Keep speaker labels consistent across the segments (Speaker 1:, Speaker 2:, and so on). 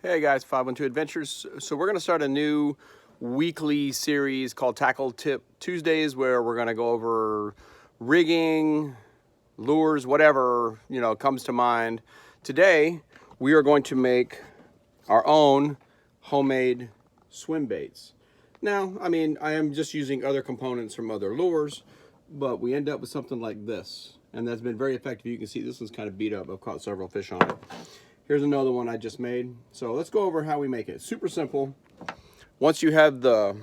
Speaker 1: Hey guys, 512 Adventures. So we're going to start a new weekly series called Tackle Tip Tuesdays, where we're going to go over rigging, lures, whatever comes to mind. Today we are going to make our own homemade swim baits. Now, I am just using other components from other lures, but we end up with something like this, and that's been very effective. You can see this one's kind of beat up. I've caught several fish on it. Here's another one I just made. So let's go over how we make it. It's super simple. Once you have the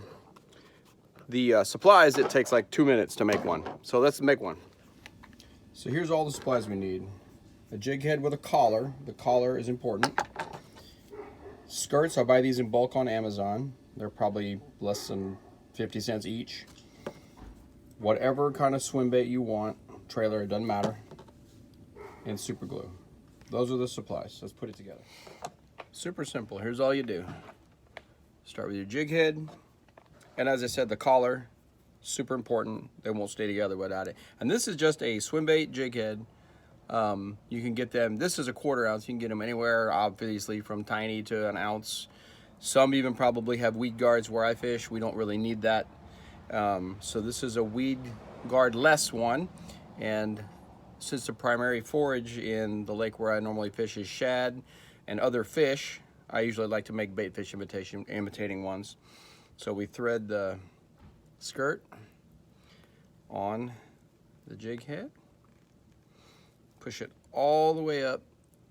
Speaker 1: supplies, it takes like 2 minutes to make one. So let's make one. So here's all the supplies we need. A jig head with a collar. The collar is important. Skirts, I buy these in bulk on Amazon. They're probably less than 50 cents each. Whatever kind of swim bait you want, trailer, it doesn't matter. And super glue. Those are the supplies. Let's put it together. Super simple. Here's all you do. Start with your jig head. And as I said, the collar, super important. They won't stay together without it. And this is just a swim bait jig head. You can get them, this is a 1/4 ounce. You can get them anywhere, obviously from tiny to an ounce. Some even probably have weed guards where I fish. We don't really need that. So this is a weed guard less one. And since the primary forage in the lake where I normally fish is shad and other fish, I usually like to make bait fish imitating ones. So we thread the skirt on the jig head, push it all the way up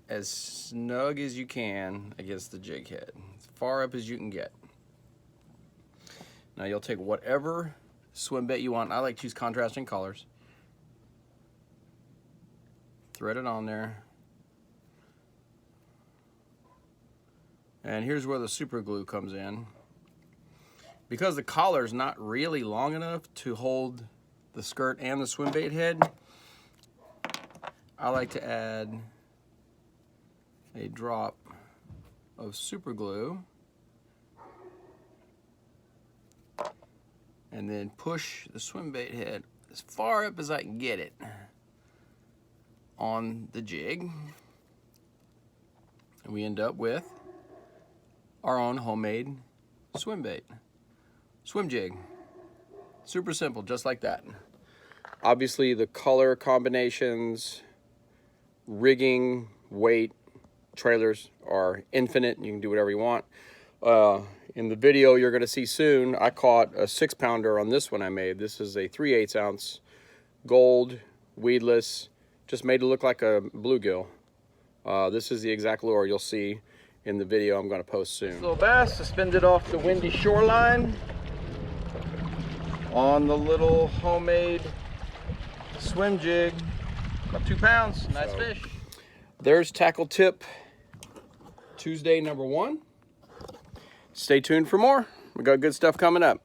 Speaker 1: as snug as you can against the jig head, as far up as you can get. Now you'll take whatever swim bait you want. I like to use contrasting colors. Thread it on there. And here's where the super glue comes in. Because the collar is not really long enough to hold the skirt and the swim bait head, I like to add a drop of super glue and then push the swim bait head as far up as I can get it on the jig, and we end up with our own homemade swim bait, swim jig. Super simple, just like that. Obviously the color combinations, rigging, weight, trailers are infinite. You can do whatever you want. In the video you're going to see soon, I caught a 6-pounder on this one I made. This is a 3/8 ounce gold, weedless, just made to look like a bluegill. This is the exact lure you'll see in the video I'm going to post soon. Little bass suspended off the windy shoreline on the little homemade swim jig. About 2 pounds, nice fish. There's Tackle Tip Tuesday #1. Stay tuned for more. We got good stuff coming up.